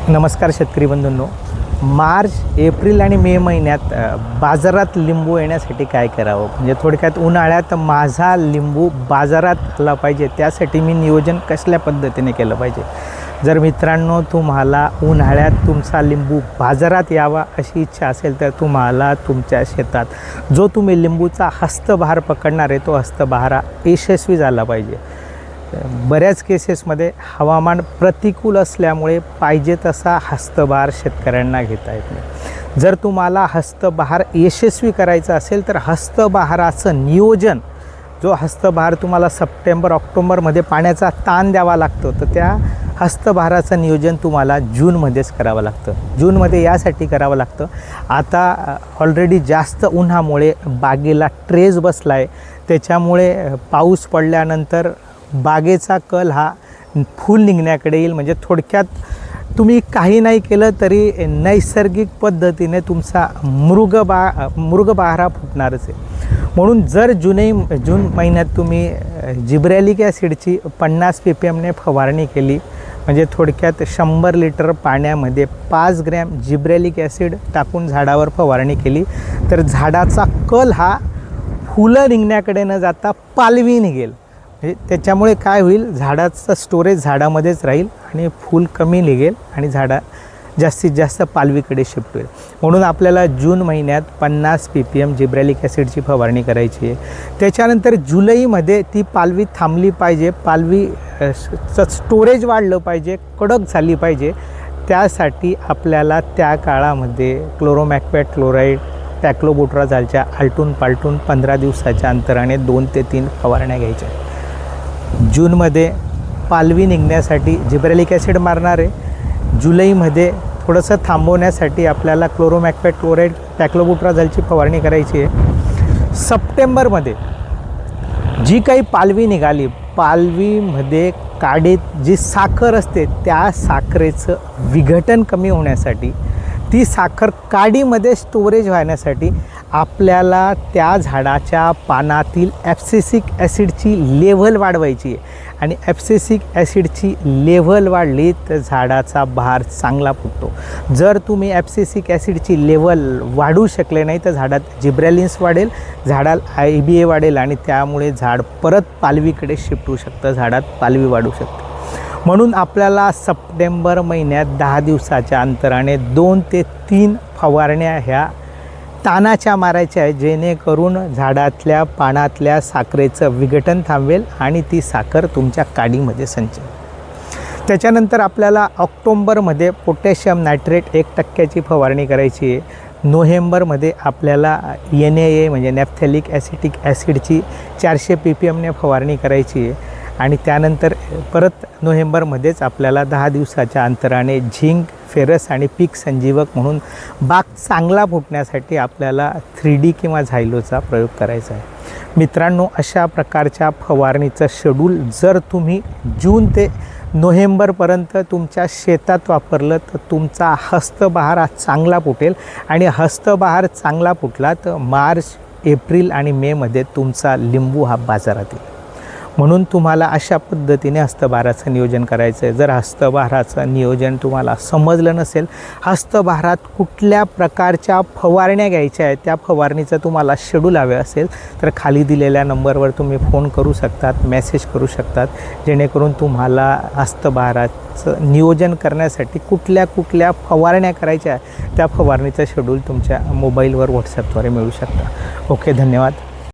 नमस्कार शेतकरी बंधूंनो, मार्च, एप्रिल आणि मे महिन्यात बाजारात लिंबू येण्यासाठी काय करावं, म्हणजे थोडक्यात उन्हाळ्यात माझा लिंबू बाजारात आला पाहिजे त्यासाठी मी नियोजन कसल्या पद्धतीने केलं पाहिजे. जर मित्रांनो तुम्हाला उन्हाळ्यात तुमचा लिंबू बाजारात यावा अशी इच्छा असेल तर तुम्हाला तुमच्या शेतात जो तुम्ही लिंबूचा हस्तबहार पकडणार आहे तो हस्तबहार यशस्वी झाला पाहिजे. बऱ्याच केसेसमध्ये हवामान प्रतिकूल असल्यामुळे पाहिजे तसा हस्तबहार शेतकऱ्यांना घेता येत नाही. जर तुम्हाला हस्तबहार यशस्वी करायचा असेल तर हस्तबहाराचं नियोजन, जो हस्तबहार तुम्हाला सप्टेंबर ऑक्टोबरमध्ये पाण्याचा ताण द्यावा लागतो, तर त्या हस्तबहाराचं नियोजन तुम्हाला जूनमध्येच करावं लागतं. जूनमध्ये यासाठी करावं लागतं, आता ऑलरेडी जास्त उन्हामुळे बागेला ट्रेस बसला आहे, त्याच्यामुळे पाऊस पडल्यानंतर बागेचा कल हा फूल निघण्याकडे येईल. म्हणजे थोडक्यात तुम्ही काही नाही केलं तरी नैसर्गिक पद्धतीने तुमचा मृगबहार फुटणारच आहे. म्हणून जर जून महिन्यात तुम्ही जिब्रेलिक ॲसिडची 50 ppmने फवारणी केली, म्हणजे थोडक्यात 100 लिटर पाण्यामध्ये 5 ग्रॅम जिब्रेलिक ॲसिड टाकून झाडावर फवारणी केली तर झाडाचा कल हा फुलं निघण्याकडे न जाता पालवी निघेल. त्याच्यामुळे काय होईल, झाडाचं स्टोरेज झाडामध्येच राहील आणि फूल कमी निघेल आणि झाडा जास्तीत जास्त पालवीकडे शिफ्ट होईल. म्हणून आपल्याला जून महिन्यात 50 ppm जिब्रेलिक ॲसिडची फवारणी करायची आहे. त्याच्यानंतर जुलैमध्ये ती पालवी थांबली पाहिजे, पालवीचं स्टोरेज वाढलं पाहिजे, कडक झाली पाहिजे. त्यासाठी आपल्याला त्या काळामध्ये क्लोरोमॅक्वेट क्लोराईड, टॅक्लोबुट्राझालच्या आलटून पालटून 15 दिवसाच्या अंतराने 2 ते 3 फवारण्या घ्यायच्या. जूनमध्ये पालवी निघण्यासाठी जिब्रेलिक ॲसिड मारणार आहे. जुलैमध्ये थोडंसं थांबवण्यासाठी आपल्याला क्लोरोमॅक्वेट क्लोराईड, टॅक्लोबुट्राझालची फवारणी करायची आहे. सप्टेंबरमध्ये जी काही पालवी निघाली, पालवीमध्ये काडीत जी साखर असते त्या साखरेचं विघटन कमी होण्यासाठी, ती साखर काडीमध्ये स्टोरेज होण्यासाठी आपल्याला त्या झाडाच्या पानातील ॲब्सिसिक ॲसिडची लेव्हल वाढवायची आहे. आणि ॲब्सिसिक ॲसिडची लेव्हल वाढली तर झाडाचा बहार चांगला फुटतो. जर तुम्ही ॲब्सिसिक ॲसिडची लेव्हल वाढवू शकले नाही तर झाडात जिब्रेलिन्स वाढेल, झाडाला IBA वाढेल आणि त्यामुळे झाड परत पालवीकडे शिफ्ट होऊ शकतं, झाडात पालवी वाढू शकते. म्हणून आपल्याला सप्टेंबर महिन्यात 10 दिवसाच्या अंतराने 2 ते 3 फवारण्या ह्या तानाच्या मारायच्या आहे, जेणेकरून झाडातल्या पानातल्या साखरेचं विघटन थांबेल आणि ती साखर तुमच्या काडीमध्ये संचेल. त्याच्यानंतर आपल्याला ऑक्टोंबरमध्ये पोटॅशियम नायट्रेट 1% फवारणी करायची आहे. नोव्हेंबरमध्ये आपल्याला NAA म्हणजे नॅफ्थॅलिक ॲसिटिक ॲसिडची 400 ppmने फवारणी करायची आहे. आणि त्यानंतर परत नोव्हेंबरमध्येच आपल्याला 10 दिवसाच्या अंतराने झिंक, फेरस आणि पीक संजीवक म्हणून बाग चांगला फुटण्यासाठी आपल्याला 3D किंवा झायलोचा प्रयोग करायचा आहे. मित्रांनो, अशा प्रकारच्या फवारणीचं शेड्यूल जर तुम्ही जून ते नोव्हेंबरपर्यंत तुमच्या शेतात वापरलं तर तुमचा हस्तबहार हा चांगला फुटेल. आणि हस्तबहार चांगला फुटला तर मार्च, एप्रिल आणि मेमध्ये तुमचा लिंबू हा बाजारात येईल. म्हणून तुम्हाला अशा पद्धतीने हस्तबहाराचं नियोजन करायचं आहे. जर हस्तबहाराचं नियोजन तुम्हाला समजलं नसेल, हस्तबहारात कुठल्या प्रकारच्या फवारण्या घ्यायच्या आहेत, त्या फवारणीचं तुम्हाला शेड्यूल हवे असेल तर खाली दिलेल्या नंबरवर तुम्ही फोन करू शकतात, मेसेज करू शकतात, जेणेकरून तुम्हाला हस्तबहाराचं नियोजन करण्यासाठी कुठल्या फवारण्या करायच्या त्या फवारणीचं शेड्यूल तुमच्या मोबाईलवर व्हॉट्सॲपद्वारे मिळू शकता. ओके, धन्यवाद.